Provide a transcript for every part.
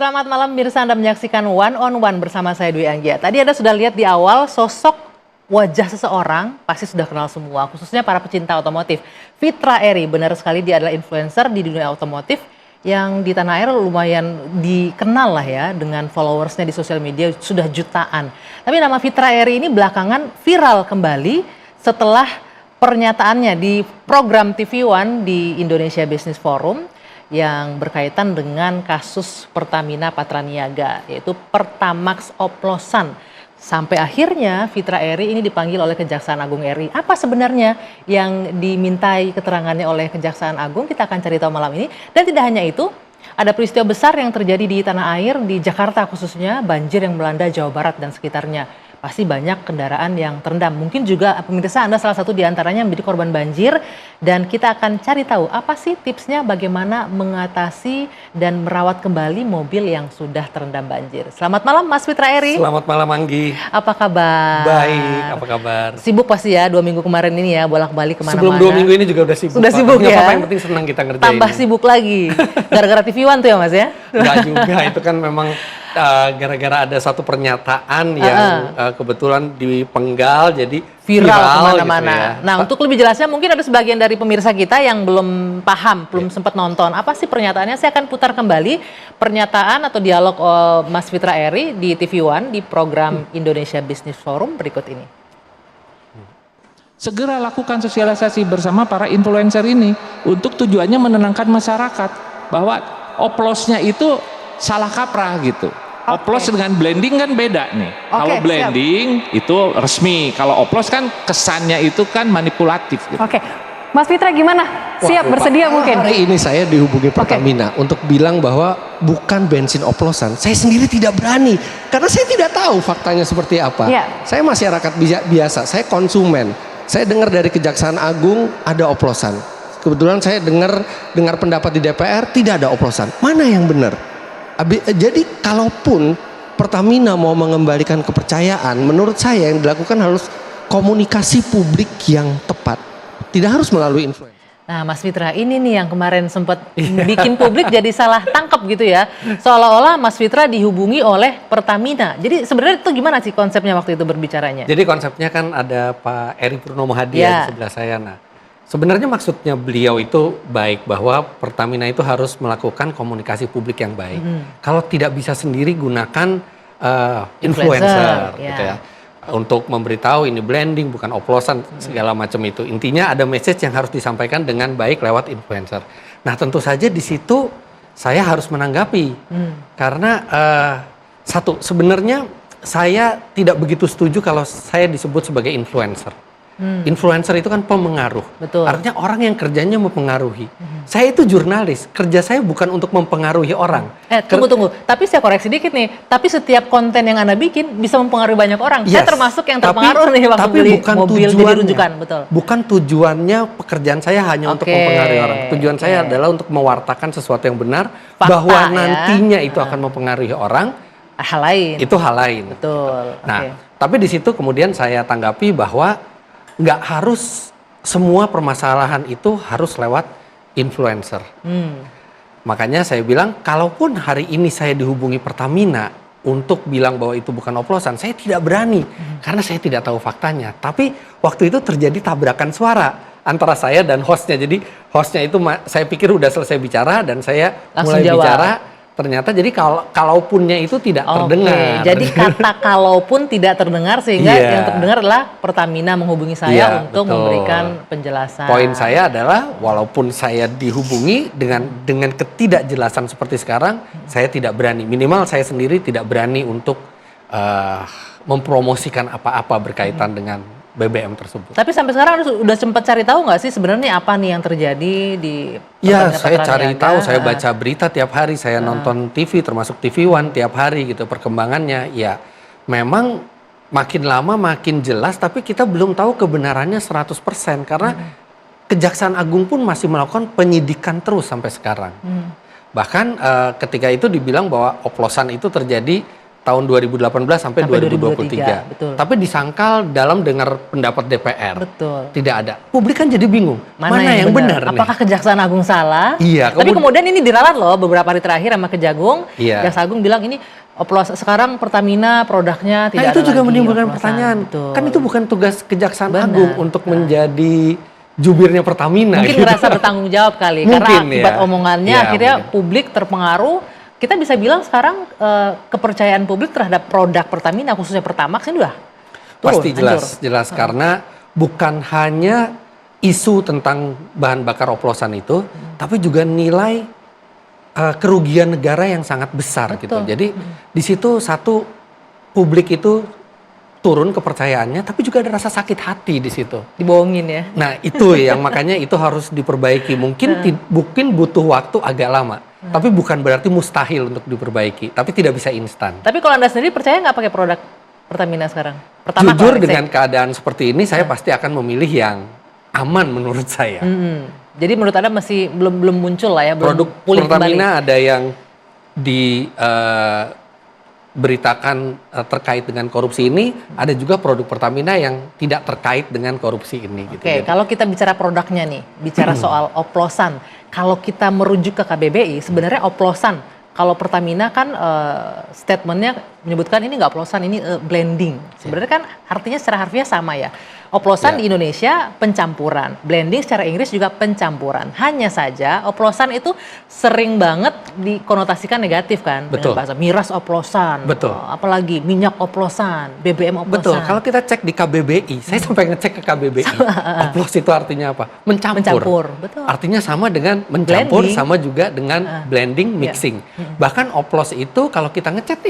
Selamat malam Mirsa, Anda menyaksikan One on One bersama saya Dwi Anggia. Tadi Anda sudah lihat di awal sosok wajah seseorang, pasti sudah kenal semua, khususnya para pecinta otomotif. Fitra Eri, benar sekali dia adalah influencer di dunia otomotif yang di tanah air lumayan dikenal lah ya, dengan followersnya di sosial media sudah jutaan. Tapi nama Fitra Eri ini belakangan viral kembali setelah pernyataannya di program TV One di Indonesia Business Forum yang berkaitan dengan kasus Pertamina Patraniaga, yaitu Pertamax oplosan. Sampai akhirnya Fitra Eri ini dipanggil oleh Kejaksaan Agung RI. Apa sebenarnya yang dimintai keterangannya oleh Kejaksaan Agung? Kita akan cari tahu malam ini. Dan tidak hanya itu, ada peristiwa besar yang terjadi di tanah air, di Jakarta khususnya, banjir yang melanda Jawa Barat dan sekitarnya. Pasti banyak kendaraan yang terendam. Mungkin juga pemirsa Anda salah satu di antaranya menjadi korban banjir. Dan kita akan cari tahu apa sih tipsnya bagaimana mengatasi dan merawat kembali mobil yang sudah terendam banjir. Selamat malam Mas Fitra Eri. Selamat malam Anggi. Apa kabar? Baik, apa kabar? Sibuk pasti ya 2 minggu kemarin ini ya, bolak-balik kemana-mana. Sebelum 2 minggu ini juga udah sibuk. Sudah sibuk ya? Apa yang penting senang kita ngerjain. Tambah sibuk lagi. Gara-gara TV One tuh ya Mas ya? Enggak juga, itu kan memang gara-gara ada satu pernyataan yang kebetulan dipenggal jadi viral kemana-mana. Gitu ya. Nah, untuk lebih jelasnya mungkin ada sebagian dari pemirsa kita yang belum paham, belum sempat nonton. Apa sih pernyataannya? Saya akan putar kembali pernyataan atau dialog Mas Fitra Eri di TV One di program Indonesia Business Forum berikut ini. Segera lakukan sosialisasi bersama para influencer ini untuk tujuannya menenangkan masyarakat bahwa oplosnya itu salah kaprah gitu. Oplos dengan blending kan beda nih. Kalau blending itu resmi, kalau oplos kan kesannya itu kan manipulatif gitu. Oke. Mas Fitra gimana? Siap bersedia mungkin? Hari ini saya dihubungi Pertamina untuk bilang bahwa bukan bensin oplosan. Saya sendiri tidak berani karena saya tidak tahu faktanya seperti apa. Saya masyarakat biasa, saya konsumen. Saya dengar dari Kejaksaan Agung ada oplosan. Kebetulan saya dengar pendapat di DPR tidak ada oplosan. Mana yang benar? Jadi kalaupun Pertamina mau mengembalikan kepercayaan, menurut saya yang dilakukan harus komunikasi publik yang tepat. Tidak harus melalui influencer. Nah Mas Fitra, ini nih yang kemarin sempat bikin publik jadi salah tangkap gitu ya. Seolah-olah Mas Fitra dihubungi oleh Pertamina. Jadi sebenarnya itu gimana sih konsepnya waktu itu berbicaranya? Jadi konsepnya kan ada Pak Eri Purnomo Hadi di sebelah saya. Nah, sebenarnya maksudnya beliau itu baik bahwa Pertamina itu harus melakukan komunikasi publik yang baik. Kalau tidak bisa sendiri gunakan influencer gitu ya. Untuk memberitahu ini blending bukan oplosan segala macam itu. Intinya ada message yang harus disampaikan dengan baik lewat influencer. Nah, tentu saja di situ saya harus menanggapi. Karena satu, sebenarnya saya tidak begitu setuju kalau saya disebut sebagai influencer. Influencer itu kan pemengaruh. Betul. Artinya orang yang kerjanya mempengaruhi. Saya itu jurnalis, kerja saya bukan untuk mempengaruhi orang. Tunggu. Tapi saya koreksi dikit nih. Tapi setiap konten yang Anda bikin bisa mempengaruhi banyak orang. Saya termasuk yang terpengaruh nih waktu beli mobil jadi rujukan. Betul. Bukan tujuannya pekerjaan saya hanya untuk mempengaruhi orang. Tujuan saya adalah untuk mewartakan sesuatu yang benar. Fakta, bahwa nantinya itu akan mempengaruhi orang. Hal lain. Itu hal lain. Betul. Nah, tapi di situ kemudian saya tanggapi bahwa nggak harus semua permasalahan itu harus lewat influencer. Makanya saya bilang, kalaupun hari ini saya dihubungi Pertamina untuk bilang bahwa itu bukan oplosan, saya tidak berani karena saya tidak tahu faktanya. Tapi waktu itu terjadi tabrakan suara antara saya dan hostnya. Jadi hostnya itu saya pikir udah selesai bicara dan saya langsung mulai jawab. bicara. Ternyata jadi kalaupunnya itu tidak terdengar. Jadi kata kalaupun tidak terdengar sehingga yang terdengar adalah Pertamina menghubungi saya untuk memberikan penjelasan. Poin saya adalah walaupun saya dihubungi dengan ketidakjelasan seperti sekarang, saya tidak berani. Minimal saya sendiri tidak berani untuk mempromosikan apa-apa berkaitan dengan BBM tersebut. Tapi sampai sekarang udah sempat cari tahu nggak sih sebenarnya apa nih yang terjadi di Ya, saya cari tahu, saya baca berita tiap hari, saya nonton TV termasuk TV One tiap hari gitu perkembangannya. Ya, memang makin lama makin jelas tapi kita belum tahu kebenarannya 100% karena Kejaksaan Agung pun masih melakukan penyidikan terus sampai sekarang. Bahkan ketika itu dibilang bahwa oplosan itu terjadi tahun 2018 sampai 2023. Betul. Tapi disangkal dalam dengar pendapat DPR. Betul. Tidak ada. Publik kan jadi bingung. Mana yang benar nih? Apakah Kejaksaan Agung salah? Iya. Tapi kemudian ini diralat loh beberapa hari terakhir sama Kejagung. Iya. Jaksa Agung bilang ini sekarang Pertamina produknya tidak ada. Itu juga lagi menimbulkan oplosan. pertanyaan. Betul. Kan itu bukan tugas Kejaksaan Agung untuk menjadi jubirnya Pertamina. Mungkin gitu. ngerasa bertanggung jawab kali. Mungkin, karena akibat ya. omongannya Ya, akhirnya mungkin. publik terpengaruh. Kita bisa bilang sekarang kepercayaan publik terhadap produk Pertamina khususnya Pertamax ini udah turun, Pasti jelas karena bukan hanya isu tentang bahan bakar oplosan itu, tapi juga nilai kerugian negara yang sangat besar. Betul. Gitu. Jadi di situ satu, publik itu turun kepercayaannya, tapi juga ada rasa sakit hati di situ. Dibohongin ya. Nah itu yang makanya itu harus diperbaiki. Mungkin butuh waktu agak lama, tapi bukan berarti mustahil untuk diperbaiki. Tapi tidak bisa instan. Tapi kalau Anda sendiri percaya nggak pakai produk Pertamina sekarang? Pertama Jujur dengan keadaan seperti ini, saya pasti akan memilih yang aman menurut saya. Jadi menurut Anda masih belum muncul lah ya, belum Produk pulih Pertamina kembali. ada yang diberitakan terkait dengan korupsi ini, ada juga produk Pertamina yang tidak terkait dengan korupsi ini. Gitu. Oke, kalau kita bicara produknya nih, bicara soal oplosan, kalau kita merujuk ke KBBI, sebenarnya oplosan, kalau Pertamina kan statementnya menyebutkan ini nggak oplosan, ini blending. Sebenarnya kan artinya secara harfiah sama ya. Oplosan di Indonesia pencampuran, blending secara Inggris juga pencampuran. Hanya saja oplosan itu sering banget dikonotasikan negatif kan, Betul. dengan bahasa miras oplosan, Betul. apalagi minyak oplosan, BBM oplosan. Betul, kalau kita cek di KBBI, saya sampai ngecek ke KBBI, oplos itu artinya apa? Mencampur. Betul. Artinya sama dengan mencampur, Blending. sama juga dengan blending, mixing. Bahkan oplos itu kalau kita ngecat,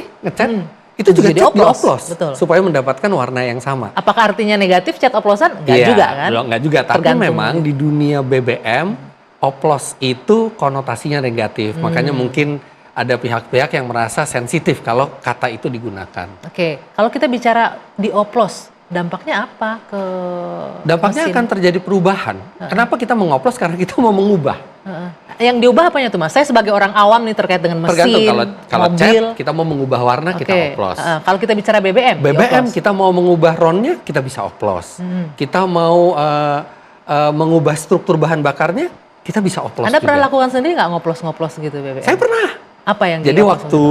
itu juga Jadi cat oplos. dioplos, Betul. supaya mendapatkan warna yang sama. Apakah artinya negatif cat oplosan? Enggak Iya, juga kan? Enggak juga, tapi Tergantung. memang di dunia BBM, oplos itu konotasinya negatif. Makanya mungkin ada pihak-pihak yang merasa sensitif kalau kata itu digunakan. Oke, kalau kita bicara dioplos, dampaknya apa ke Dampaknya mesin? akan terjadi perubahan. Kenapa kita mengoplos? Karena kita mau mengubah. Yang diubah apanya tuh Mas? Saya sebagai orang awam nih terkait dengan mesin, Tergantung kalau mobil. cat kita mau mengubah warna kita Oke, oplos. kalau kita bicara BBM, BBM dioplos. kita mau mengubah ronnya kita bisa oplos. Kita mau mengubah struktur bahan bakarnya kita bisa oplos. Anda pernah juga. lakukan sendiri nggak ngoplos-ngoplos gitu BBM? Saya pernah. Apa yang Jadi dioplos waktu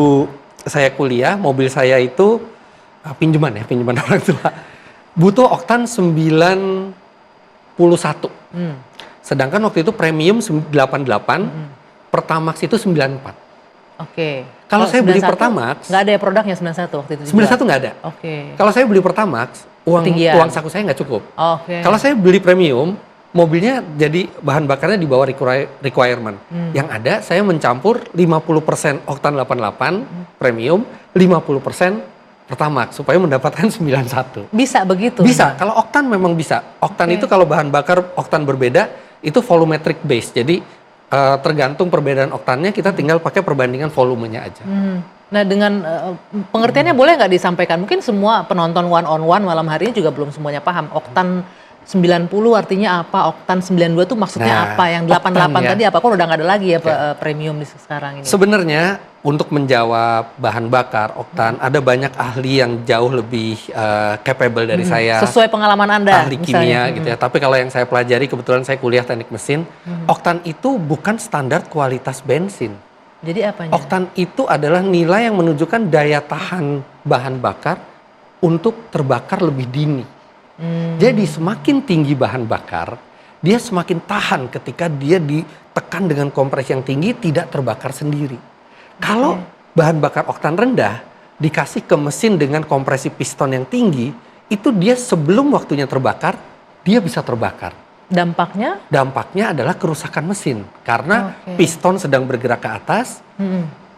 saya kuliah, mobil saya itu pinjaman orang tua. Butuh oktan 91. Sedangkan waktu itu premium 88, Pertamax itu 94. Oke. Kalau saya beli 91, Pertamax, nggak ada ya produknya 91 waktu itu. 91 nggak ada. Oke. Kalau saya beli Pertamax, Ketinggian. uang saku saya nggak cukup. Oke. Kalau saya beli premium, mobilnya jadi bahan bakarnya di bawah requirement. Yang ada saya mencampur 50% oktan 88 premium, 50% Pertamax supaya mendapatkan 91. Bisa begitu? Bisa, kalau oktan memang bisa. Oktan itu kalau bahan bakar oktan berbeda, itu volumetric base. Jadi tergantung perbedaan oktannya, kita tinggal pakai perbandingan volumenya aja. Nah dengan pengertiannya boleh nggak disampaikan? Mungkin semua penonton one on one malam hari ini juga belum semuanya paham. Oktan 90 artinya apa? Oktan 92 itu maksudnya apa? Yang 88 oktan ya. tadi apa? Kok udah nggak ada lagi ya premium di sekarang ini? Sebenarnya untuk menjawab bahan bakar oktan, ada banyak ahli yang jauh lebih capable dari saya. Sesuai pengalaman Anda. Ahli misalnya. kimia gitu ya. Tapi kalau yang saya pelajari, kebetulan saya kuliah teknik mesin, oktan itu bukan standar kualitas bensin. Jadi apanya? Oktan itu adalah nilai yang menunjukkan daya tahan bahan bakar untuk terbakar lebih dini. Jadi semakin tinggi bahan bakar, dia semakin tahan ketika dia ditekan dengan kompresi yang tinggi, tidak terbakar sendiri. Kalau bahan bakar oktan rendah dikasih ke mesin dengan kompresi piston yang tinggi, itu dia sebelum waktunya terbakar, dia bisa terbakar. Dampaknya? Dampaknya adalah kerusakan mesin karena piston sedang bergerak ke atas.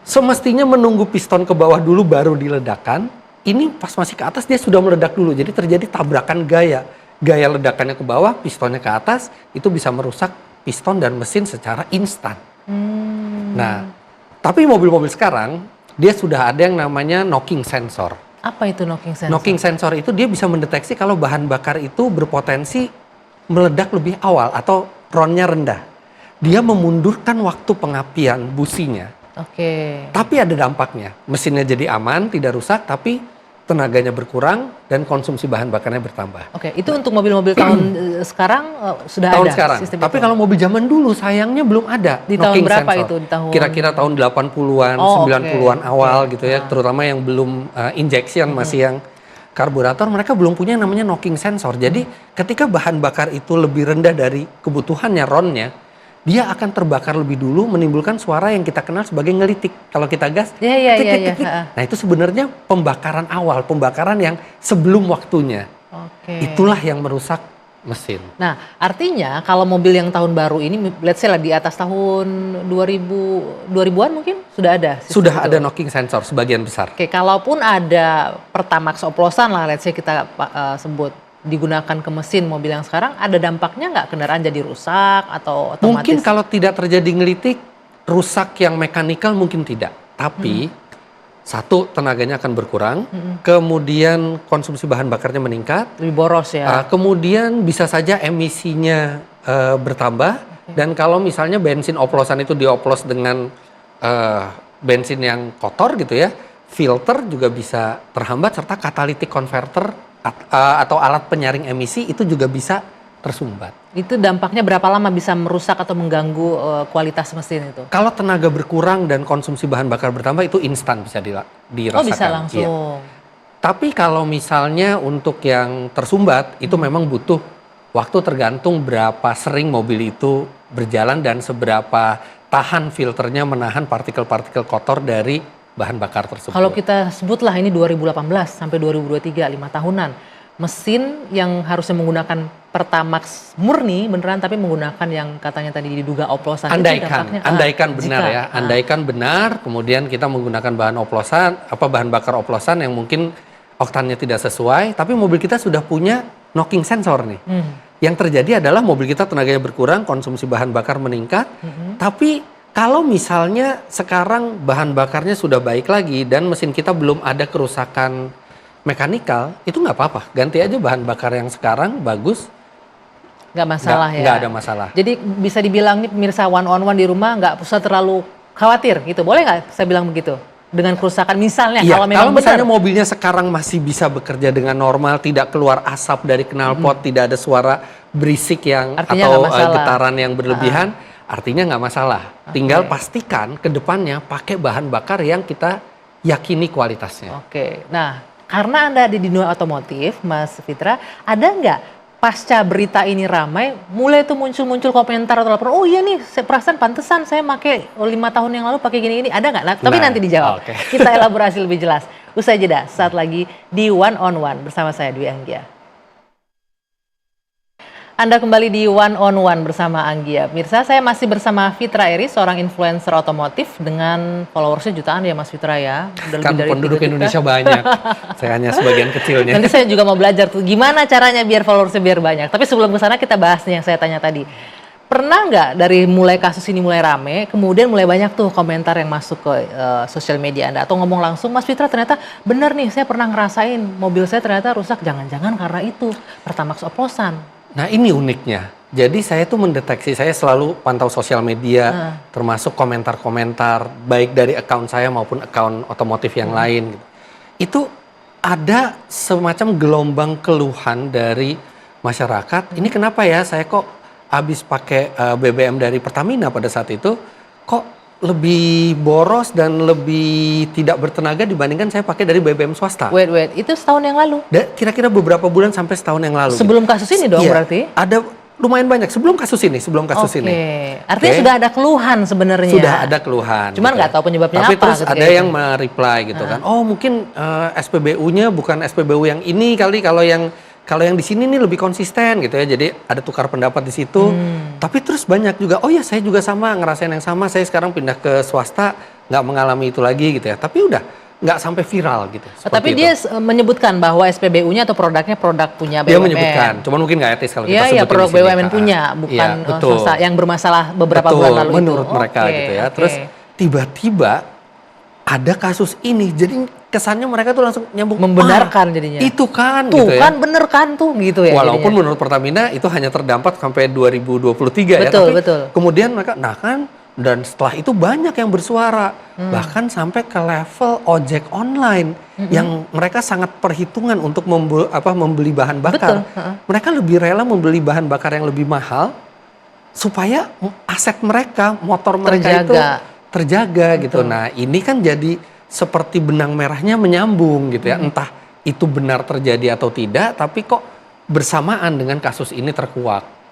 Semestinya menunggu piston ke bawah dulu baru diledakkan. Ini pas masih ke atas dia sudah meledak dulu. Jadi terjadi tabrakan gaya. Gaya ledakannya ke bawah, pistonnya ke atas, itu bisa merusak piston dan mesin secara instan. Nah, tapi mobil-mobil sekarang dia sudah ada yang namanya knocking sensor. Apa itu knocking sensor? Knocking sensor itu dia bisa mendeteksi kalau bahan bakar itu berpotensi meledak lebih awal atau ronnya rendah. Dia memundurkan waktu pengapian businya Oke. Tapi ada dampaknya. Mesinnya jadi aman, tidak rusak, tapi tenaganya berkurang dan konsumsi bahan bakarnya bertambah. Oke, itu untuk mobil-mobil tahun sekarang sudah tahun ada sekarang. sistem Tapi itu? kalau mobil zaman dulu sayangnya belum ada. Di tahun knocking berapa sensor. itu? Di tahun Kira-kira tahun 80-an, Oh, 90-an oke. awal gitu ya, terutama yang belum injection masih yang karburator, mereka belum punya yang namanya knocking sensor. Jadi ketika bahan bakar itu lebih rendah dari kebutuhannya RON-nya, dia akan terbakar lebih dulu, menimbulkan suara yang kita kenal sebagai ngelitik. Kalau kita gas, Iya. tik. Nah itu sebenarnya pembakaran awal, pembakaran yang sebelum waktunya. Oke. Itulah yang merusak mesin. Nah, artinya kalau mobil yang tahun baru ini, let's say lah di atas tahun 2000-an mungkin sudah ada sistem Sudah itu? ada knocking sensor sebagian besar. Oke, kalaupun ada Pertamax oplosan lah, let's say kita sebut, digunakan ke mesin mobil yang sekarang, ada dampaknya nggak kendaraan jadi rusak atau otomatis? Mungkin kalau tidak terjadi ngelitik, rusak yang mekanikal mungkin tidak. Tapi satu, tenaganya akan berkurang, kemudian konsumsi bahan bakarnya meningkat, lebih boros ya. kemudian bisa saja emisinya bertambah, dan kalau misalnya bensin oplosan itu dioplos dengan bensin yang kotor gitu ya, filter juga bisa terhambat, serta catalytic converter atau alat penyaring emisi itu juga bisa tersumbat. Itu dampaknya berapa lama bisa merusak atau mengganggu kualitas mesin itu? Kalau tenaga berkurang dan konsumsi bahan bakar bertambah itu instan bisa dirasakan. Oh, bisa langsung. Iya. Tapi kalau misalnya untuk yang tersumbat itu memang butuh waktu, tergantung berapa sering mobil itu berjalan dan seberapa tahan filternya menahan partikel-partikel kotor dari bahan bakar tersebut. Kalau kita sebutlah ini 2018 sampai 2023, 5 tahunan. Mesin yang harusnya menggunakan Pertamax murni beneran, tapi menggunakan yang katanya tadi diduga oplosan. Andaikan benar ya, andaikan benar, kemudian kita menggunakan bahan oplosan, bahan bakar oplosan yang mungkin oktannya tidak sesuai, tapi mobil kita sudah punya knocking sensor nih. Yang terjadi adalah mobil kita tenaganya berkurang, konsumsi bahan bakar meningkat, tapi kalau misalnya sekarang bahan bakarnya sudah baik lagi dan mesin kita belum ada kerusakan mekanikal, itu nggak apa-apa. Ganti aja bahan bakar yang sekarang bagus. Nggak masalah ya? Nggak ada masalah. Jadi bisa dibilang nih pemirsa one on one di rumah nggak usah terlalu khawatir gitu. Boleh nggak saya bilang begitu? Dengan kerusakan misalnya Iya, kalau memang misalnya mobilnya sekarang masih bisa bekerja dengan normal, tidak keluar asap dari knalpot, tidak ada suara berisik yang atau getaran yang berlebihan, artinya nggak masalah. Tinggal pastikan ke depannya pakai bahan bakar yang kita yakini kualitasnya. Oke, nah karena Anda ada di dunia otomotif, Mas Fitra, ada nggak pasca berita ini ramai, mulai tuh muncul komentar atau laporan, oh iya nih, perasaan pantesan saya pakai 5 tahun yang lalu pakai gini-gini, ada nggak? Nah, tapi nanti dijawab. Okay. Kita elaborasi lebih jelas. Usai jeda, saat lagi di One on One bersama saya Dwi Anggia. Anda kembali di One on One bersama Anggia. Mirsa, saya masih bersama Fitra Eri, seorang influencer otomotif dengan followersnya jutaan ya Mas Fitra ya. Kan penduduk Indonesia banyak, saya hanya sebagian kecilnya. Nanti saya juga mau belajar tuh gimana caranya biar followersnya biar banyak. Tapi sebelum ke sana kita bahas nih yang saya tanya tadi. Pernah nggak dari mulai kasus ini mulai rame, kemudian mulai banyak tuh komentar yang masuk ke sosial media Anda atau ngomong langsung, Mas Fitra ternyata bener nih saya pernah ngerasain mobil saya ternyata rusak, jangan-jangan karena itu Pertamax oplosan. Nah ini uniknya, jadi saya tuh mendeteksi, saya selalu pantau sosial media, termasuk komentar-komentar, baik dari account saya maupun account otomotif yang lain. Itu ada semacam gelombang keluhan dari masyarakat, ini kenapa ya saya kok habis pakai BBM dari Pertamina pada saat itu, kok lebih boros dan lebih tidak bertenaga dibandingkan saya pakai dari BBM swasta. Wait, itu setahun yang lalu? Kira-kira beberapa bulan sampai setahun yang lalu. Sebelum kasus ini dong berarti? Ada lumayan banyak sebelum kasus ini, Artinya sudah ada keluhan sebenarnya. Sudah ada keluhan. Cuman nggak tahu penyebabnya tapi apa. Tapi terus ada yang mereply gitu kan. Oh mungkin SPBU-nya bukan SPBU yang ini kali, kalau yang di sini nih lebih konsisten gitu ya. Jadi ada tukar pendapat di situ. Tapi terus banyak juga, oh ya saya juga sama ngerasain yang sama. Saya sekarang pindah ke swasta, nggak mengalami itu lagi gitu ya. Tapi udah nggak sampai viral gitu. Tapi dia menyebutkan bahwa SPBU-nya atau produknya produk punya BUMN. Dia menyebutkan, cuman mungkin nggak etis kalau kita sebutin. Iya, produk BUMN punya, bukan swasta yang bermasalah beberapa bulan lalu menurut mereka gitu ya. Terus tiba-tiba ada kasus ini, jadi kesannya mereka tuh langsung nyambung membenarkan jadinya. Itu kan tuh gitu kan ya. Bener kan tuh gitu ya. Walaupun jadinya. Menurut Pertamina itu hanya terdampak sampai 2023 betul, ya, tapi betul. Kemudian mereka nah kan Dan setelah itu banyak yang bersuara, bahkan sampai ke level ojek online yang mereka sangat perhitungan untuk membeli bahan bakar. Mereka lebih rela membeli bahan bakar yang lebih mahal supaya aset mereka, motor mereka itu terjaga gitu. Nah, ini kan jadi seperti benang merahnya menyambung gitu ya. Entah itu benar terjadi atau tidak, tapi kok bersamaan dengan kasus ini terkuak.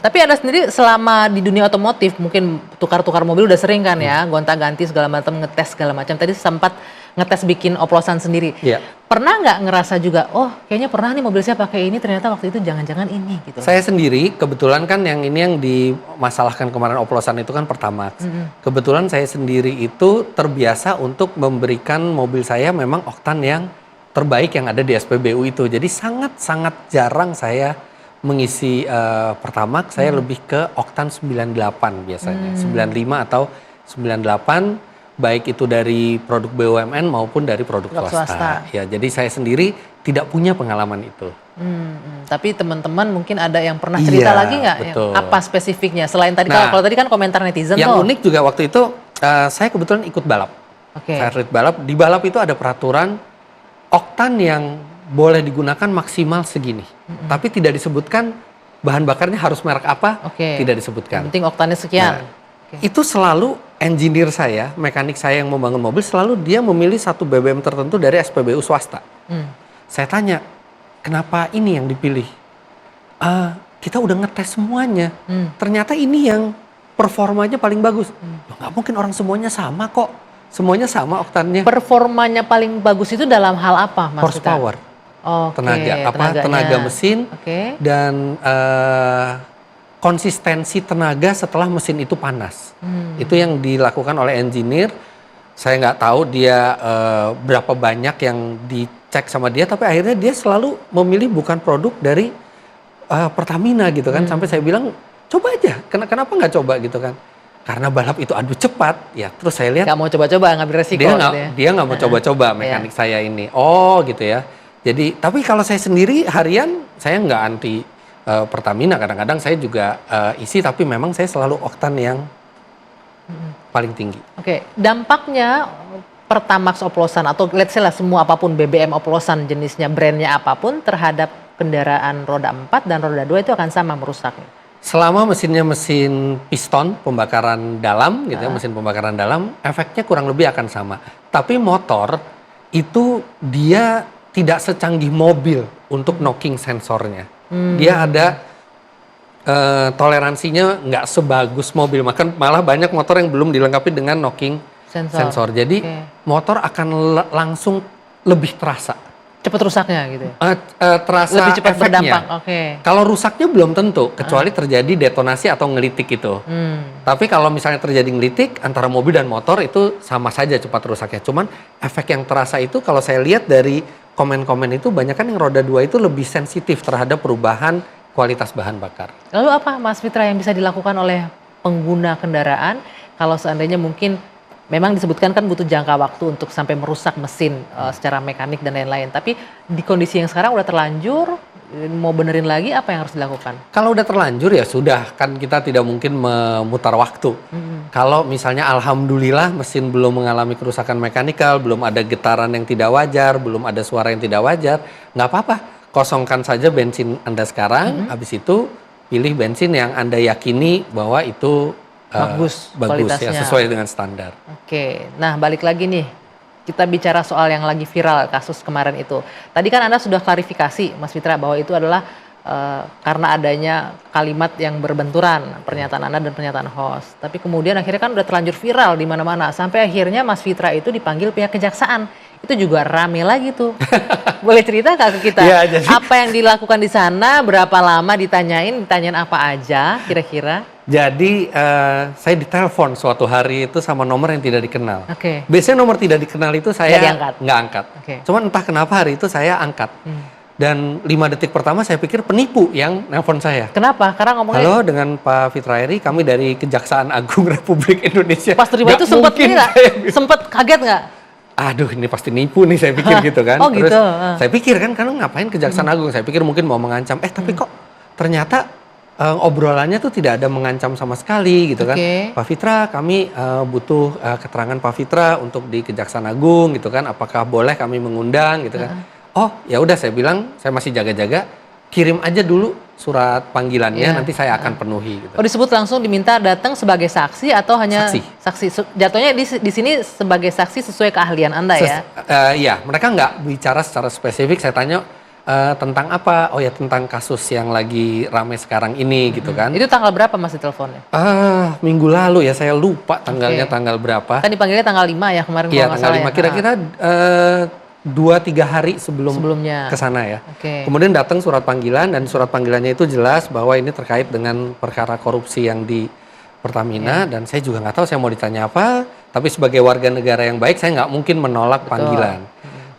Tapi Anda sendiri selama di dunia otomotif mungkin tukar-tukar mobil udah sering kan ya, gonta-ganti segala macam, ngetes segala macam. Tadi sempat ngetes bikin oplosan sendiri. Iya. Pernah nggak ngerasa juga, oh kayaknya pernah nih mobil saya pakai ini, ternyata waktu itu jangan-jangan ini gitu. Saya sendiri kebetulan kan yang ini yang dimasalahkan kemarin oplosan itu kan Pertamax. Kebetulan saya sendiri itu terbiasa untuk memberikan mobil saya memang oktan yang terbaik yang ada di SPBU itu. Jadi sangat-sangat jarang saya mengisi Pertamax, saya lebih ke oktan 98 biasanya. 95 atau 98, baik itu dari produk BUMN maupun dari produk swasta. Ya, jadi saya sendiri tidak punya pengalaman itu. Tapi teman-teman mungkin ada yang pernah cerita lagi nggak? Apa spesifiknya? Selain tadi, kalau tadi kan komentar netizen yang unik juga waktu itu, saya kebetulan ikut balap. Saya ikut balap. Di balap itu ada peraturan oktan yang boleh digunakan maksimal segini. Tapi tidak disebutkan bahan bakarnya harus merek apa, tidak disebutkan. Yang penting oktannya sekian. Itu selalu engineer saya, mekanik saya yang membangun mobil, selalu dia memilih satu BBM tertentu dari SPBU swasta. Saya tanya, kenapa ini yang dipilih? Kita udah ngetes semuanya. Ternyata ini yang performanya paling bagus. Loh, nggak mungkin orang semuanya sama kok. Semuanya sama oktannya. Performanya paling bagus itu dalam hal apa, Mas? Horsepower. Tenaga mesin dan konsistensi tenaga setelah mesin itu panas. Itu yang dilakukan oleh engineer. Saya nggak tahu dia berapa banyak yang dicek sama dia, tapi akhirnya dia selalu memilih bukan produk dari Pertamina gitu kan. Sampai saya bilang coba aja, kenapa nggak coba gitu kan? Karena balap itu adu cepat, ya terus saya lihat nggak mau coba-coba, ngambil resiko. Dia nggak mau coba-coba mekanik saya ini. Oh gitu ya. Jadi, tapi kalau saya sendiri harian, saya nggak anti Pertamina. Kadang-kadang saya juga isi, tapi memang saya selalu oktan yang paling tinggi. Dampaknya Pertamax oplosan atau let's say lah semua apapun BBM oplosan jenisnya, brandnya apapun terhadap kendaraan roda 4 dan roda 2 itu akan sama merusaknya. Selama mesinnya mesin piston pembakaran dalam gitu ya, mesin pembakaran dalam, efeknya kurang lebih akan sama. Tapi motor itu dia tidak secanggih mobil untuk knocking sensornya. Dia ada toleransinya nggak sebagus mobil. Malah banyak motor yang belum dilengkapi dengan knocking sensor. Jadi motor akan langsung lebih terasa. Cepat rusaknya gitu ya? Terasa lebih cepat efeknya. berdampak. Kalau rusaknya belum tentu, kecuali terjadi detonasi atau ngelitik itu. Tapi kalau misalnya terjadi ngelitik, antara mobil dan motor itu sama saja cepat rusaknya. Cuman efek yang terasa itu kalau saya lihat dari komen-komen itu, banyak kan yang roda 2 itu lebih sensitif terhadap perubahan kualitas bahan bakar. Lalu apa, Mas Fitra, yang bisa dilakukan oleh pengguna kendaraan kalau seandainya mungkin memang disebutkan kan butuh jangka waktu untuk sampai merusak mesin secara mekanik dan lain-lain. Tapi di kondisi yang sekarang udah terlanjur, mau benerin lagi, apa yang harus dilakukan? Kalau udah terlanjur ya sudah, kan kita tidak mungkin memutar waktu. Kalau misalnya alhamdulillah mesin belum mengalami kerusakan mekanikal, belum ada getaran yang tidak wajar, belum ada suara yang tidak wajar, nggak apa-apa. Kosongkan saja bensin Anda sekarang, habis itu pilih bensin yang Anda yakini bahwa itu bagus ya, sesuai dengan standar. Nah balik lagi nih, kita bicara soal yang lagi viral kasus kemarin itu. Tadi kan Anda sudah klarifikasi, Mas Fitra, bahwa itu adalah karena adanya kalimat yang berbenturan, pernyataan Anda dan pernyataan host. Tapi kemudian akhirnya kan udah terlanjur viral di mana-mana, sampai akhirnya Mas Fitra itu dipanggil pihak kejaksaan. Itu juga rame lagi tuh. Boleh cerita nggak ke kita? Ya, apa yang dilakukan di sana, berapa lama ditanyain apa aja kira-kira? Jadi saya ditelepon suatu hari itu sama nomor yang tidak dikenal. Biasanya nomor tidak dikenal itu saya nggak angkat. Cuman entah kenapa hari itu saya angkat. Dan 5 detik pertama saya pikir penipu yang nelpon saya. Kenapa? Karena ngomongnya, halo, dengan Pak Fitra Eri, kami dari Kejaksaan Agung Republik Indonesia. Pas terima itu sempet kaget nggak? Aduh, ini pasti nipu nih, saya pikir gitu kan. Terus saya pikir kan, karena ngapain Kejaksaan Agung? Saya pikir mungkin mau mengancam. Tapi kok ternyata obrolannya tuh tidak ada mengancam sama sekali gitu kan. Pak Fitra, kami butuh keterangan Pak Fitra untuk di Kejaksaan Agung gitu kan. Apakah boleh kami mengundang gitu kan. Oh ya udah, saya bilang saya masih jaga-jaga, kirim aja dulu surat panggilannya, nanti saya akan penuhi gitu. Oh, disebut langsung diminta datang sebagai saksi atau hanya saksi? Jatuhnya di sini sebagai saksi sesuai keahlian Anda ya? Iya, mereka nggak bicara secara spesifik. Saya tanya tentang apa? Oh ya, tentang kasus yang lagi ramai sekarang ini gitu kan. Itu tanggal berapa Mas diteleponnya? Minggu lalu ya, saya lupa tanggalnya tanggal berapa. Kan dipanggilnya tanggal 5 ya kemarin. Iya, tanggal 5. Kira-kira 2-3 hari sebelumnya ke sana ya. Kemudian datang surat panggilan, dan surat panggilannya itu jelas bahwa ini terkait dengan perkara korupsi yang di Pertamina, dan saya juga nggak tahu saya mau ditanya apa, tapi sebagai warga negara yang baik saya nggak mungkin menolak panggilan.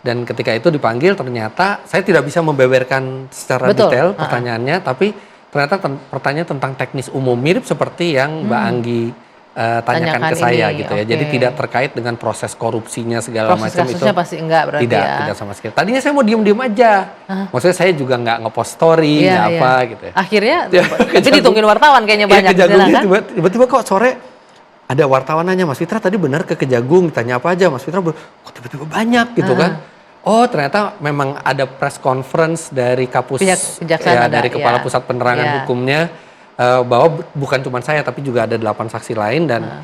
Dan ketika itu dipanggil, ternyata saya tidak bisa membeberkan secara detail pertanyaannya, tapi ternyata pertanyaan tentang teknis umum, mirip seperti yang Mbak Anggi tanyakan ke saya gitu ya. Jadi tidak terkait dengan proses korupsinya segala macam itu. Kasusnya pasti enggak berarti tidak sama sekali. Tadinya saya mau diem-diem aja. Maksudnya saya juga nggak nge-post story, apa gitu ya. Akhirnya tapi ditungguin wartawan kayaknya banyak. Kejagungnya tiba-tiba kok sore ada wartawan nanya, Mas Fitra tadi benar ke Kejagung, ditanya apa aja? Mas Fitra kok tiba-tiba banyak gitu kan. Oh, ternyata memang ada press conference dari Kapus dari Kepala Pusat Penerangan Hukumnya, bahwa bukan cuma saya tapi juga ada 8 saksi lain, dan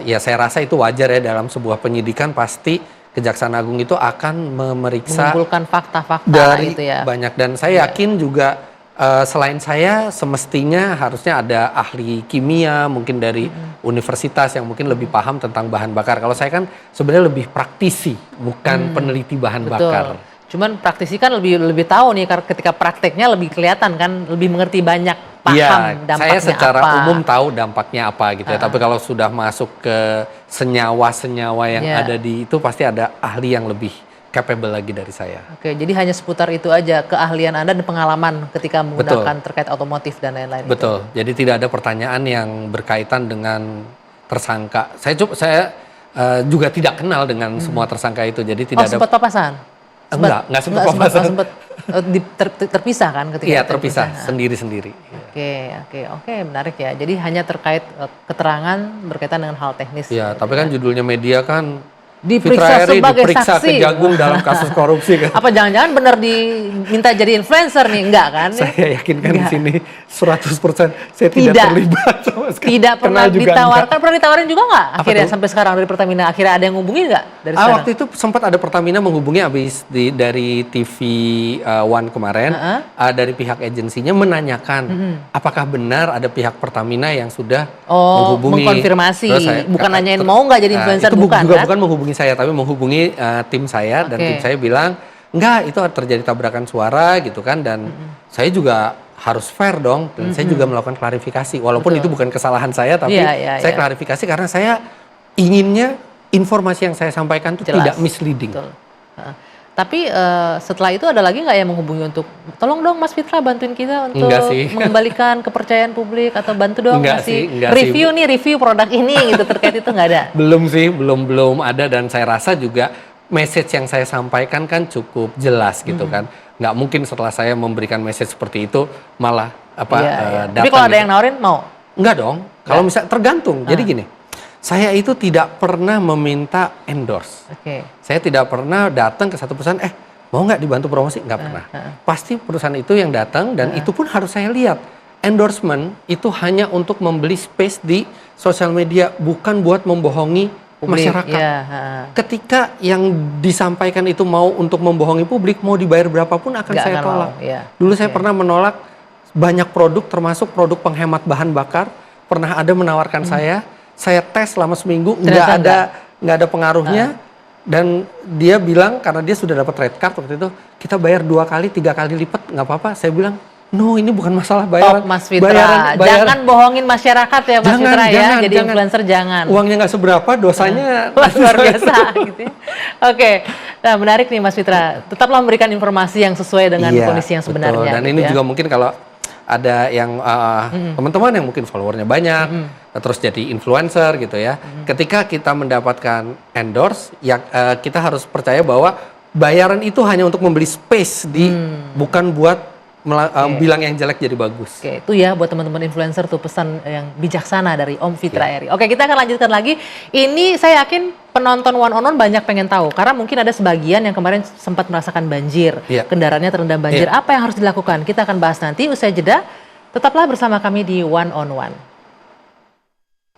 ya saya rasa itu wajar ya, dalam sebuah penyidikan pasti Kejaksaan Agung itu akan memeriksa, mengumpulkan fakta-fakta dari gitu ya. Banyak, dan saya yakin juga selain saya semestinya harusnya ada ahli kimia mungkin dari universitas yang mungkin lebih paham tentang bahan bakar. Kalau saya kan sebenarnya lebih praktisi, bukan peneliti bahan bakar. Cuman praktisi kan lebih tahu nih, ketika prakteknya lebih kelihatan kan, lebih mengerti, banyak paham dampaknya apa. Saya secara umum tahu dampaknya apa gitu ya. Tapi kalau sudah masuk ke senyawa-senyawa yang ada di itu, pasti ada ahli yang lebih capable lagi dari saya. Jadi hanya seputar itu aja keahlian Anda dan pengalaman ketika menggunakan terkait otomotif dan lain-lain. Betul. Jadi tidak ada pertanyaan yang berkaitan dengan tersangka. Saya juga tidak kenal dengan semua tersangka itu. Jadi tidak ada. Sempat papasan? Enggak sempat papasan. Sempat terpisah kan ketika? Iya, terpisah sendiri-sendiri. Oke, menarik ya. Jadi hanya terkait keterangan berkaitan dengan hal teknis. Iya, tapi kan judulnya media kan diperiksa sebagai saksi Kejagung dalam kasus korupsi kan. Apa jangan-jangan benar diminta jadi influencer nih? Enggak kan? Saya yakin kan di sini 100% saya tidak terlibat sama sekali. Tidak pernah ditawarkan, pernah ditawarin juga nggak? Akhirnya sampai sekarang dari Pertamina, akhirnya ada yang ngubungi nggak dari sekarang? Waktu itu sempat ada Pertamina menghubungi habis dari TV One kemarin, dari pihak agensinya menanyakan apakah benar ada pihak Pertamina yang sudah menghubungi. Mengkonfirmasi, bukan nanyain mau nggak jadi influencer, itu bukan juga kan? bukan menghubungi saya, tapi menghubungi tim saya, dan tim saya bilang enggak, itu terjadi tabrakan suara gitu kan, dan saya juga harus fair dong, dan saya juga melakukan klarifikasi walaupun itu bukan kesalahan saya, tapi saya klarifikasi karena saya inginnya informasi yang saya sampaikan itu tidak misleading. Tapi setelah itu ada lagi nggak yang menghubungi untuk tolong dong Mas Fitra bantuin kita untuk mengembalikan kepercayaan publik, atau bantu dong review produk ini gitu, terkait itu nggak ada? Belum ada, dan saya rasa juga message yang saya sampaikan kan cukup jelas gitu kan. Nggak mungkin setelah saya memberikan message seperti itu malah datang. Tapi kalau ada yang nawarin mau? Enggak dong. Kalau misalnya tergantung. Jadi gini, saya itu tidak pernah meminta endorse. Saya tidak pernah datang ke satu perusahaan, mau nggak dibantu promosi? Nggak pernah. Pasti perusahaan itu yang datang, dan itu pun harus saya lihat. Endorsement itu hanya untuk membeli space di sosial media, bukan buat membohongi masyarakat. Ketika yang disampaikan itu mau untuk membohongi publik, mau dibayar berapapun akan saya tolak. Dulu saya pernah menolak banyak produk, termasuk produk penghemat bahan bakar. Pernah ada menawarkan saya tes selama seminggu, nggak ada pengaruhnya, dan dia bilang karena dia sudah dapat red card waktu itu, kita bayar 2 kali 3 kali lipat, nggak apa-apa. Saya bilang no, ini bukan masalah bayaran. Mas Fitra, jangan bohongin masyarakat ya Mas Fitra ya, jadi influencer jangan. Uangnya nggak seberapa, dosanya luar biasa gitu ya. Oke, nah menarik nih Mas Fitra, tetaplah memberikan informasi yang sesuai dengan kondisi yang sebenarnya. Betul. Dan gitu ini juga mungkin kalau ada yang teman-teman yang mungkin followernya banyak, terus jadi influencer gitu ya. Ketika kita mendapatkan endorse, ya kita harus percaya bahwa bayaran itu hanya untuk membeli space bukan buat bilang yang jelek jadi bagus. Oke, itu ya buat teman-teman influencer tuh pesan yang bijaksana dari Om Fitra Eri. Oke, kita akan lanjutkan lagi. Ini saya yakin penonton One on One banyak pengen tahu karena mungkin ada sebagian yang kemarin sempat merasakan banjir, kendaraannya terendam banjir. Apa yang harus dilakukan? Kita akan bahas nanti usai jeda. Tetaplah bersama kami di One on One.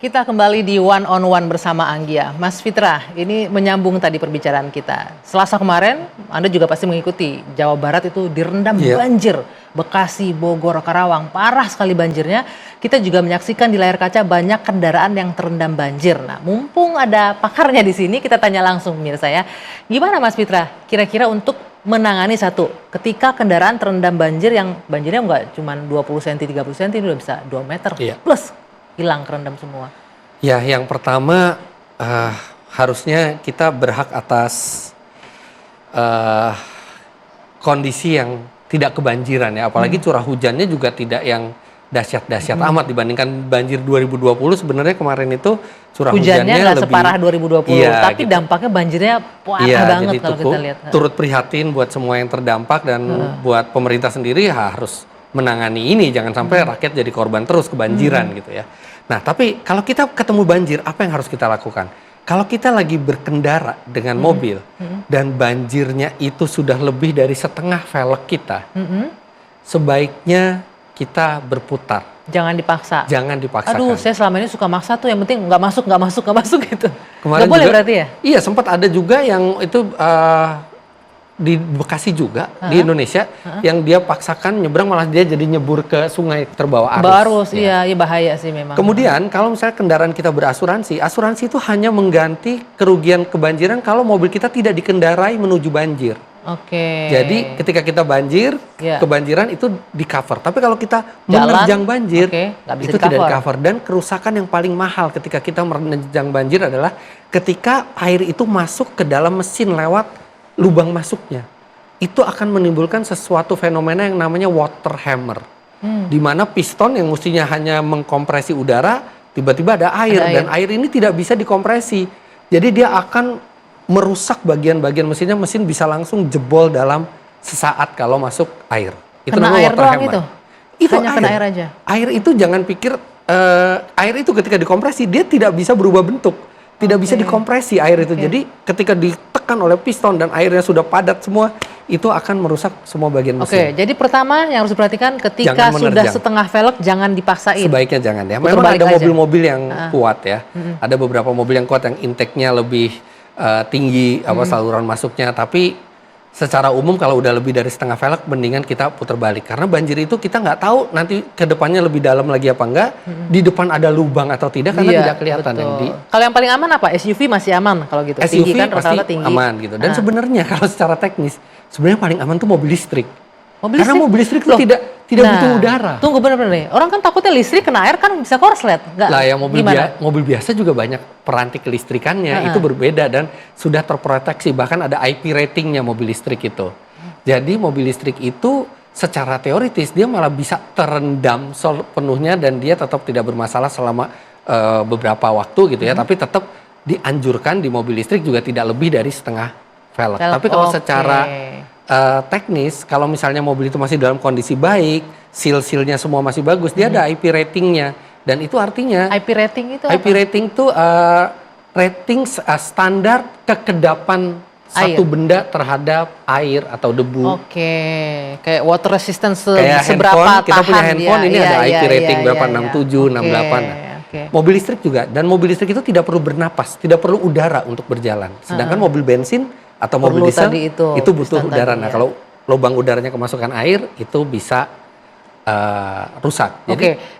Kita kembali di One on One bersama Anggia. Mas Fitra, ini menyambung tadi perbicaraan kita. Selasa kemarin, Anda juga pasti mengikuti, Jawa Barat itu direndam banjir. Bekasi, Bogor, Karawang, parah sekali banjirnya. Kita juga menyaksikan di layar kaca banyak kendaraan yang terendam banjir. Nah, mumpung ada pakarnya di sini, kita tanya langsung pemirsa ya. Gimana Mas Fitra, kira-kira untuk menangani ketika kendaraan terendam banjir yang banjirnya nggak cuma 20 cm, 30 cm, ini udah bisa 2 meter plus. Hilang, kerendam semua. Ya, yang pertama harusnya kita berhak atas kondisi yang tidak kebanjiran ya. Apalagi curah hujannya juga tidak yang dahsyat-dahsyat amat dibandingkan banjir 2020. Sebenarnya kemarin itu curah hujannya nggak lebih separah 2020, tapi dampaknya banjirnya parah banget kalau kita lihat. Turut prihatin buat semua yang terdampak dan buat pemerintah sendiri harus menangani ini, jangan sampai rakyat jadi korban terus kebanjiran gitu ya. Nah, tapi kalau kita ketemu banjir, apa yang harus kita lakukan? Kalau kita lagi berkendara dengan mobil dan banjirnya itu sudah lebih dari setengah velg kita, sebaiknya kita berputar. Jangan dipaksa. Jangan dipaksakan. Aduh, saya selama ini suka maksa tuh, yang penting nggak masuk gitu. Kemarin nggak boleh juga, berarti ya? Iya, sempat ada juga yang itu di Bekasi juga di Indonesia yang dia paksakan nyebrang malah dia jadi nyebur ke sungai terbawa arus. Iya bahaya sih memang. Kemudian kalau misalnya kendaraan kita berasuransi, asuransi itu hanya mengganti kerugian kebanjiran kalau mobil kita tidak dikendarai menuju banjir. Oke. Jadi ketika kita banjir, kebanjiran itu di cover. Tapi kalau kita menerjang banjir, itu tidak di cover. Dan kerusakan yang paling mahal ketika kita menerjang banjir adalah ketika air itu masuk ke dalam mesin lewat lubang masuknya. Itu akan menimbulkan sesuatu fenomena yang namanya water hammer. Di mana piston yang mestinya hanya mengkompresi udara, tiba-tiba ada air. Dan air ini tidak bisa dikompresi. Jadi dia akan merusak bagian-bagian mesinnya, mesin bisa langsung jebol dalam sesaat kalau masuk air. Itu kena namanya air water doang hammer. Itu hanya kena air aja? Air itu jangan pikir, air itu ketika dikompresi, dia tidak bisa berubah bentuk. Tidak bisa dikompresi air itu. Jadi ketika ditekan oleh piston dan airnya sudah padat semua, itu akan merusak semua bagian mesin. Jadi pertama yang harus diperhatikan ketika sudah setengah velg jangan dipaksain. Sebaiknya jangan ya. Memang ada mobil-mobil yang kuat ya. Ada beberapa mobil yang kuat yang intake-nya lebih tinggi, saluran masuknya. Tapi secara umum kalau udah lebih dari setengah velg, mendingan kita putar balik. Karena banjir itu kita nggak tahu nanti ke depannya lebih dalam lagi apa enggak. Di depan ada lubang atau tidak karena tidak kelihatan. Kalau yang paling aman apa? SUV masih aman kalau gitu? SUV tinggi kan, pasti tinggi. aman gitu. Dan sebenarnya kalau secara teknis, sebenarnya paling aman tuh mobil listrik. Karena mobil listrik itu tidak butuh udara. Tunggu bener-bener nih. Orang kan takutnya listrik kena air kan bisa korslet. Lah ya mobil biasa juga banyak peranti kelistrikannya. Itu berbeda dan sudah terproteksi. Bahkan ada IP ratingnya mobil listrik itu. Jadi mobil listrik itu secara teoritis dia malah bisa terendam sepenuhnya dan dia tetap tidak bermasalah selama beberapa waktu gitu ya. Tapi tetap dianjurkan di mobil listrik juga tidak lebih dari setengah velg. Tapi kalau secara teknis, kalau misalnya mobil itu masih dalam kondisi baik, seal-sealnya semua masih bagus, dia ada IP ratingnya. Dan itu artinya IP rating itu apa? IP rating itu rating standar kekedapan satu benda terhadap air atau debu. Kayak water resistance kayak seberapa handphone, kita punya handphone ini ada IP rating berapa 67, 68. Mobil listrik juga, dan mobil listrik itu tidak perlu bernapas, tidak perlu udara untuk berjalan. Sedangkan mobil bensin atau mobil diesel itu butuh udara. Nah, kalau lubang udaranya kemasukan air itu bisa rusak.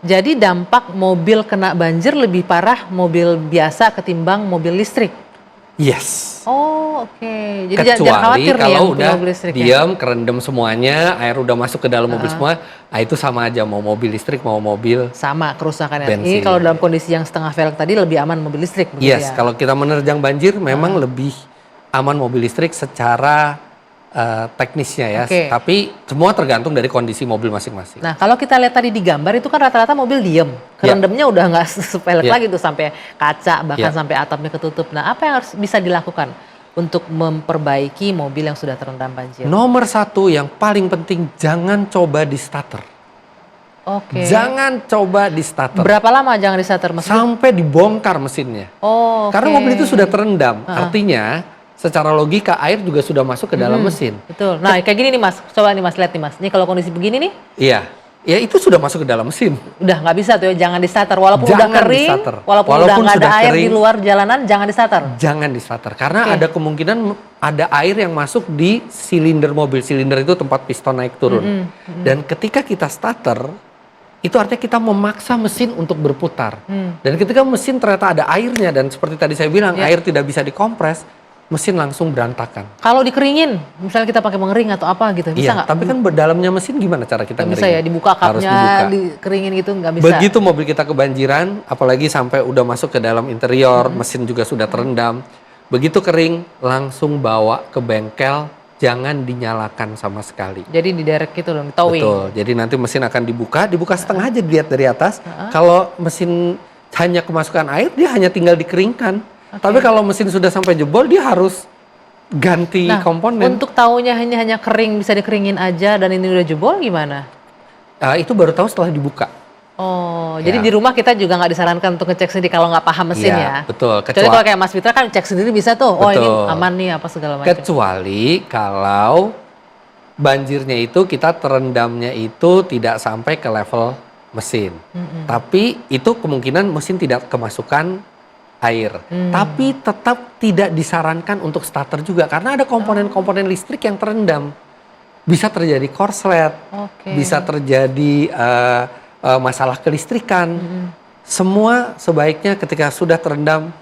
Jadi dampak mobil kena banjir lebih parah mobil biasa ketimbang mobil listrik. Yes. Jadi kecuali jangan khawatir kalau nih udah mobil listrik diam, kerendam semuanya, air udah masuk ke dalam mobil semua, itu sama aja mau mobil listrik mau mobil sama kerusakannya. Bensin. Ini kalau dalam kondisi yang setengah velg tadi lebih aman mobil listrik. Yes, kalau kita menerjang banjir memang lebih aman mobil listrik secara teknisnya ya. Tapi semua tergantung dari kondisi mobil masing-masing. Nah, kalau kita lihat tadi di gambar itu kan rata-rata mobil diem. Kerendamnya udah nggak sepelek lagi tuh sampai kaca bahkan sampai atapnya ketutup. Nah, apa yang harus bisa dilakukan untuk memperbaiki mobil yang sudah terendam banjir? Nomor satu yang paling penting, jangan coba di starter. Oke. Jangan coba di starter. Berapa lama jangan di starter mesin? Sampai dibongkar mesinnya. Oh, karena mobil itu sudah terendam. Artinya secara logika air juga sudah masuk ke dalam mesin. Betul. Nah, kayak gini nih Mas. Coba nih Mas, lihat nih Mas. Ini kalau kondisi begini nih. Iya. Ya itu sudah masuk ke dalam mesin. Udah nggak bisa tuh ya, jangan di starter. Walaupun Jangan udah kering, walaupun udah nggak ada air di luar jalanan, jangan di starter. Jangan di starter. Karena ada kemungkinan ada air yang masuk di silinder mobil. Silinder itu tempat piston naik turun. Dan ketika kita starter, itu artinya kita memaksa mesin untuk berputar. Dan ketika mesin ternyata ada airnya, dan seperti tadi saya bilang, air tidak bisa dikompres, mesin langsung berantakan. Kalau dikeringin, misalnya kita pakai pengering atau apa gitu, bisa nggak? Tapi kan dalamnya mesin gimana cara kita ngeringin? Bisa ya, dibuka kapnya, dikeringin gitu nggak bisa. Begitu mobil kita kebanjiran, apalagi sampai udah masuk ke dalam interior, mesin juga sudah terendam. Begitu kering, langsung bawa ke bengkel, jangan dinyalakan sama sekali. Jadi diderek gitu loh, towing. Betul, jadi nanti mesin akan dibuka setengah aja dilihat dari atas. Kalau mesin hanya kemasukan air, dia hanya tinggal dikeringkan. Tapi kalau mesin sudah sampai jebol, dia harus ganti komponen. Untuk taunya hanya kering, bisa dikeringin aja dan ini udah jebol gimana? Itu baru tahu setelah dibuka. Oh, jadi di rumah kita juga nggak disarankan untuk ngecek sendiri kalau nggak paham mesin ya? Betul. Kecuali kalau kayak Mas Fitra kan cek sendiri bisa tuh, oh ini aman nih apa segala macam. Kecuali kalau banjirnya itu kita terendamnya itu tidak sampai ke level mesin. Tapi itu kemungkinan mesin tidak kemasukan air. Tapi tetap tidak disarankan untuk starter juga karena ada komponen-komponen listrik yang terendam. Bisa terjadi korslet, bisa terjadi masalah kelistrikan. Semua sebaiknya ketika sudah terendam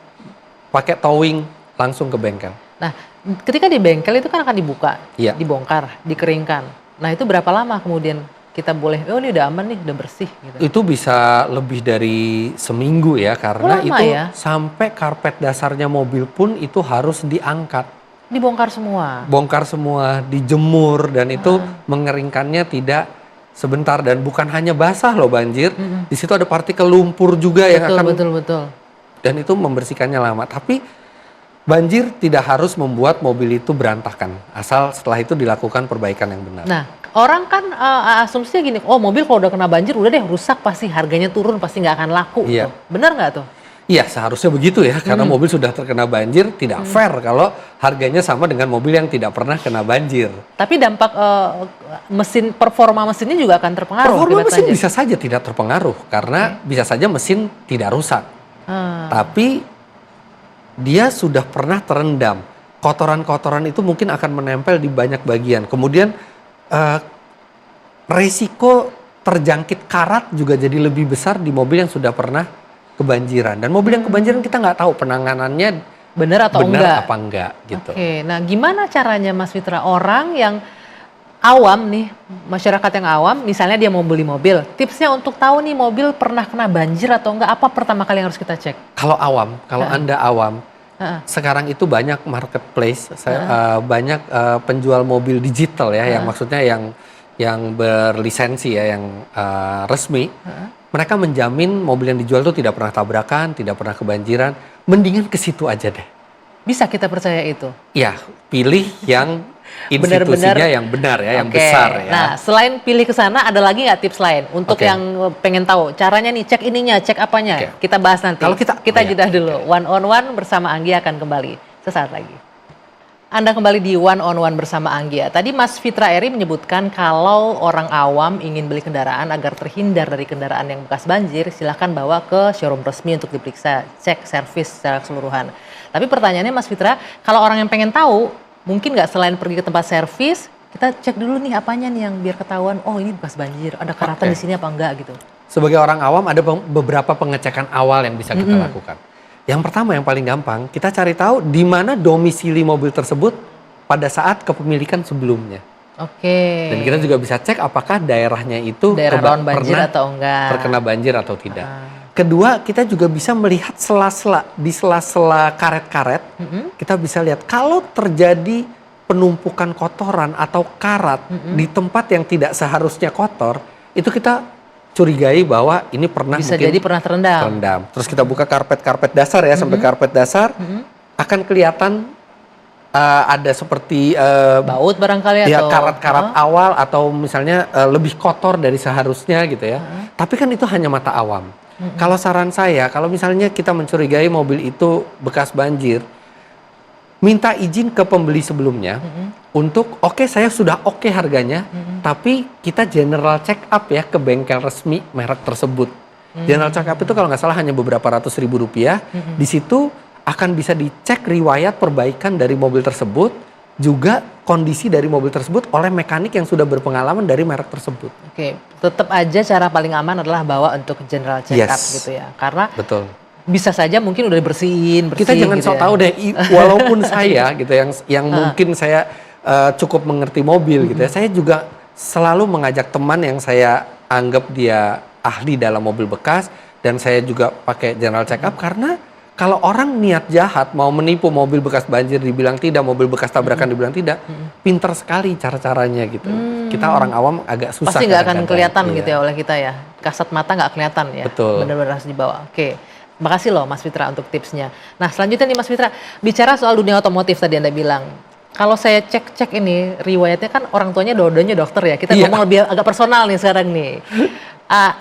pakai towing langsung ke bengkel. Nah, ketika di bengkel itu kan akan dibuka, dibongkar, dikeringkan. Nah, itu berapa lama kemudian kita boleh, oh ini udah aman nih, udah bersih gitu. Itu bisa lebih dari seminggu ya, karena itu sampai karpet dasarnya mobil pun itu harus diangkat. Dibongkar semua? Bongkar semua, dijemur, dan itu mengeringkannya tidak sebentar. Dan bukan hanya basah loh banjir, di situ ada partikel lumpur juga yang akan... Betul. Dan itu membersihkannya lama, tapi banjir tidak harus membuat mobil itu berantakan, asal setelah itu dilakukan perbaikan yang benar. Nah, orang kan asumsinya gini, oh mobil kalau udah kena banjir udah deh rusak, pasti harganya turun, pasti nggak akan laku. Tuh. Benar nggak tuh? Iya, seharusnya begitu ya, karena mobil sudah terkena banjir, tidak fair kalau harganya sama dengan mobil yang tidak pernah kena banjir. Tapi dampak performa mesinnya juga akan terpengaruh. Performa mesin bisa saja tidak terpengaruh, karena bisa saja mesin tidak rusak. Tapi dia sudah pernah terendam. Kotoran-kotoran itu mungkin akan menempel di banyak bagian. Kemudian resiko terjangkit karat juga jadi lebih besar di mobil yang sudah pernah kebanjiran. Dan mobil yang kebanjiran kita nggak tahu penanganannya benar atau apa enggak gitu. Oke, nah gimana caranya Mas Fitra, orang yang awam nih, masyarakat yang awam, misalnya dia mau beli mobil, tipsnya untuk tahu nih mobil pernah kena banjir atau enggak, apa pertama kali yang harus kita cek? Kalau awam, kalau Anda awam, sekarang itu banyak marketplace, banyak penjual mobil digital ya, yang maksudnya yang berlisensi ya, yang resmi. Mereka menjamin mobil yang dijual itu tidak pernah tabrakan, tidak pernah kebanjiran. Mendingan ke situ aja deh. Bisa kita percaya itu? Ya, pilih yang institusinya yang benar ya, yang besar ya. Nah, selain pilih ke sana, ada lagi nggak tips lain untuk yang pengen tahu caranya nih, cek ininya, cek apanya? Kita bahas nanti. Kalau kita jeda dulu. One on one bersama Anggia akan kembali sesaat lagi. Anda kembali di One on One bersama Anggia. Tadi Mas Fitra Eri menyebutkan kalau orang awam ingin beli kendaraan agar terhindar dari kendaraan yang bekas banjir, silahkan bawa ke showroom resmi untuk diperiksa, cek servis secara keseluruhan. Tapi pertanyaannya Mas Fitra, kalau orang yang pengen tahu, mungkin nggak selain pergi ke tempat servis, kita cek dulu nih apanya nih yang biar ketahuan, oh ini bekas banjir, ada karatan di sini apa enggak gitu. Sebagai orang awam ada beberapa pengecekan awal yang bisa kita lakukan. Yang pertama yang paling gampang, kita cari tahu di mana domisili mobil tersebut pada saat kepemilikan sebelumnya. Dan kita juga bisa cek apakah daerahnya itu rawan banjir atau enggak, terkena banjir atau tidak. Kedua, kita juga bisa melihat di sela-sela karet-karet, kita bisa lihat kalau terjadi penumpukan kotoran atau karat di tempat yang tidak seharusnya kotor, itu kita curigai bahwa ini bisa jadi pernah terendam. Terus kita buka karpet dasar ya, sampai karpet dasar akan kelihatan ada seperti baut barangkali ya, atau karat-karat awal atau misalnya lebih kotor dari seharusnya gitu ya. Tapi kan itu hanya mata awam. Kalau saran saya, kalau misalnya kita mencurigai mobil itu bekas banjir, minta izin ke pembeli sebelumnya untuk saya sudah harganya, tapi kita general check up ya ke bengkel resmi merek tersebut. General check up itu kalau nggak salah hanya beberapa ratus ribu rupiah. Di situ akan bisa dicek riwayat perbaikan dari mobil tersebut, juga kondisi dari mobil tersebut oleh mekanik yang sudah berpengalaman dari merek tersebut. Oke, tetap aja cara paling aman adalah bawa untuk general check up gitu ya. Karena betul. Bisa saja mungkin udah bersihin kita jangan gitu sok ya. tahu deh, walaupun saya gitu yang mungkin saya cukup mengerti mobil gitu ya, saya juga selalu mengajak teman yang saya anggap dia ahli dalam mobil bekas, dan saya juga pakai general check up karena kalau orang niat jahat mau menipu mobil bekas banjir dibilang tidak, mobil bekas tabrakan dibilang tidak, pinter sekali cara-caranya gitu. Kita orang awam agak susah. Pasti nggak akan kelihatan iya. gitu ya oleh kita ya. Kasat mata nggak kelihatan ya. Betul. Benar-benar harus dibawa. Oke. Makasih loh Mas Fitra untuk tipsnya. Nah selanjutnya nih Mas Fitra, bicara soal dunia otomotif tadi Anda bilang. Kalau saya cek-cek ini riwayatnya kan orang tuanya dua-duanya dokter ya. Kita ngomong lebih agak personal nih sekarang nih.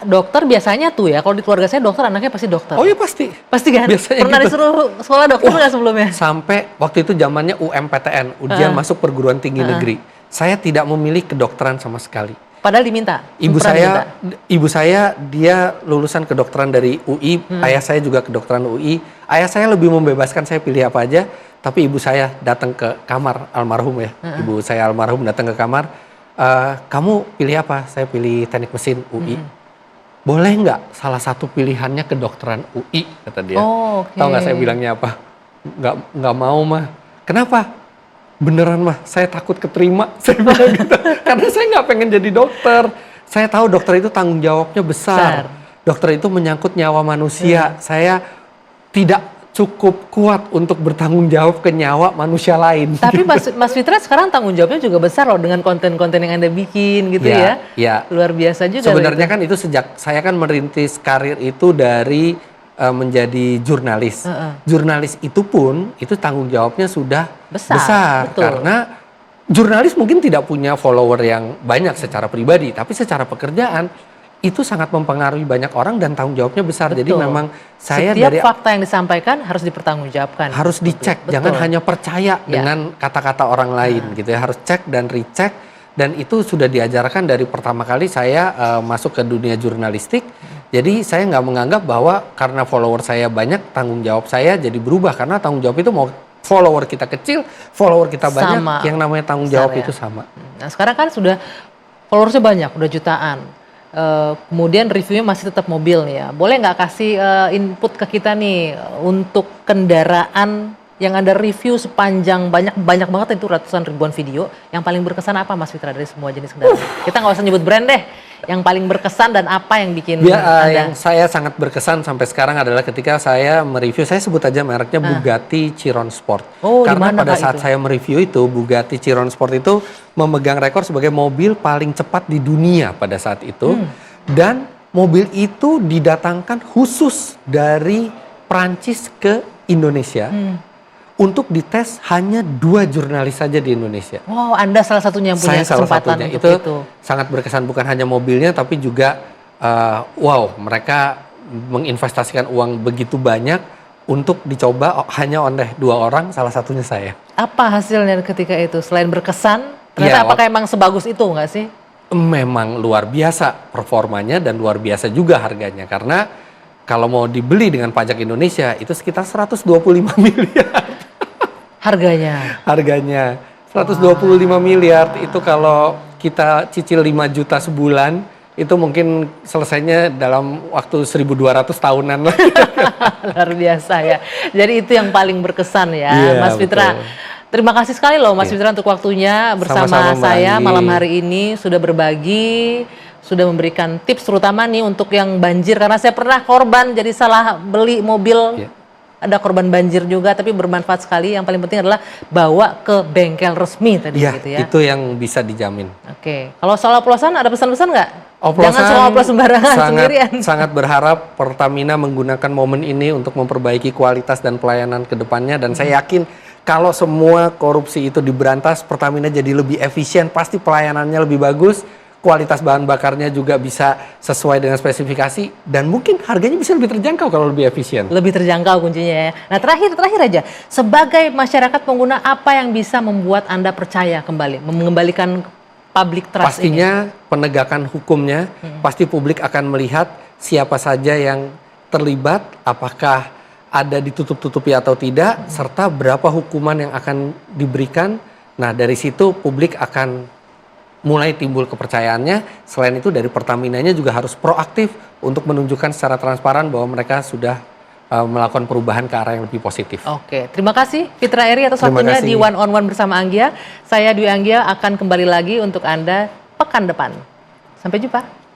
Dokter biasanya tuh ya, kalau di keluarga saya dokter, anaknya pasti dokter. Oh iya pasti. Pasti kan? Biasanya pernah gitu. disuruh sekolah dokter nggak sebelumnya? Sampai waktu itu zamannya UMPTN, ujian masuk perguruan tinggi negeri. Saya tidak memilih kedokteran sama sekali. Padahal diminta. Ibu saya dia lulusan kedokteran dari UI, ayah saya juga kedokteran UI. Ayah saya lebih membebaskan saya pilih apa aja, tapi ibu saya datang ke kamar almarhum ya. Ibu saya almarhum datang ke kamar, kamu pilih apa? Saya pilih teknik mesin UI. Boleh nggak salah satu pilihannya kedokteran UI, kata dia. Tahu nggak saya bilangnya apa? Nggak mau mah. Kenapa? Beneran mah, saya takut keterima. Saya bilang gitu. Karena saya nggak pengen jadi dokter. Saya tahu dokter itu tanggung jawabnya besar. Dokter itu menyangkut nyawa manusia. Saya tidak cukup kuat untuk bertanggung jawab ke nyawa manusia lain. Tapi Mas Fitra sekarang tanggung jawabnya juga besar loh dengan konten-konten yang Anda bikin gitu ya. Ya. Luar biasa juga. Sebenarnya kan itu sejak saya kan merintis karir itu dari menjadi jurnalis. Jurnalis itu pun itu tanggung jawabnya sudah besar. Karena jurnalis mungkin tidak punya follower yang banyak secara pribadi, tapi secara pekerjaan itu sangat mempengaruhi banyak orang dan tanggung jawabnya besar. Jadi memang saya setiap fakta yang disampaikan harus dipertanggungjawabkan. Harus dicek, jangan hanya percaya dengan kata-kata orang lain gitu ya. Harus cek dan recheck, dan itu sudah diajarkan dari pertama kali saya masuk ke dunia jurnalistik. Jadi saya nggak menganggap bahwa karena follower saya banyak tanggung jawab saya jadi berubah, karena tanggung jawab itu mau follower kita kecil, follower kita banyak, yang namanya tanggung jawab itu sama. Nah sekarang kan sudah followersnya banyak, udah jutaan. Kemudian reviewnya masih tetap mobil nih ya. Boleh nggak kasih input ke kita nih untuk kendaraan yang Anda review sepanjang banyak banget itu ratusan ribuan video, yang paling berkesan apa Mas Fitra dari semua jenis kendaraan? Kita nggak usah nyebut brand deh. Yang paling berkesan dan apa yang bikin Anda? Yang saya sangat berkesan sampai sekarang adalah ketika saya mereview, saya sebut aja mereknya Bugatti Chiron Sport. Karena pada saat saya mereview itu, Bugatti Chiron Sport itu memegang rekor sebagai mobil paling cepat di dunia pada saat itu. Dan mobil itu didatangkan khusus dari Prancis ke Indonesia. Untuk dites hanya 2 jurnalis saja di Indonesia. Wow, Anda salah satunya yang punya kesempatan untuk itu. Sangat berkesan, bukan hanya mobilnya tapi juga mereka menginvestasikan uang begitu banyak untuk dicoba hanya oleh 2 orang, salah satunya saya. Apa hasilnya ketika itu? Selain berkesan, ternyata apakah emang sebagus itu nggak sih? Memang luar biasa performanya dan luar biasa juga harganya, karena kalau mau dibeli dengan pajak Indonesia itu sekitar 125 miliar. Harganya 125 miliar. Itu kalau kita cicil 5 juta sebulan, itu mungkin selesainya dalam waktu 1200 tahunan lah. Luar biasa ya. Jadi itu yang paling berkesan ya, Mas Fitra. Terima kasih sekali loh Mas Fitra untuk waktunya bersama saya malam hari ini, sudah berbagi, sudah memberikan tips terutama nih untuk yang banjir, karena saya pernah korban jadi salah beli mobil. Ada korban banjir juga, tapi bermanfaat sekali. Yang paling penting adalah bawa ke bengkel resmi tadi gitu ya. Itu yang bisa dijamin. Oke. Kalau soal oplosan ada pesan-pesan nggak? Oplosan, jangan soal oplos sembarangan sendirian. Sangat berharap Pertamina menggunakan momen ini untuk memperbaiki kualitas dan pelayanan ke depannya, dan saya yakin kalau semua korupsi itu diberantas, Pertamina jadi lebih efisien, pasti pelayanannya lebih bagus, kualitas bahan bakarnya juga bisa sesuai dengan spesifikasi, dan mungkin harganya bisa lebih terjangkau kalau lebih efisien. Lebih terjangkau kuncinya ya. Nah terakhir aja, sebagai masyarakat pengguna apa yang bisa membuat Anda percaya kembali, mengembalikan public trust Pastinya penegakan hukumnya, pasti publik akan melihat siapa saja yang terlibat, apakah ada ditutup-tutupi atau tidak, serta berapa hukuman yang akan diberikan. Nah dari situ publik akan mulai timbul kepercayaannya. Selain itu dari Pertaminanya juga harus proaktif untuk menunjukkan secara transparan bahwa mereka sudah melakukan perubahan ke arah yang lebih positif. Oke, terima kasih Fitra Eri atas waktunya di One on One bersama Anggia. Saya Dwi Anggia akan kembali lagi untuk Anda pekan depan. Sampai jumpa.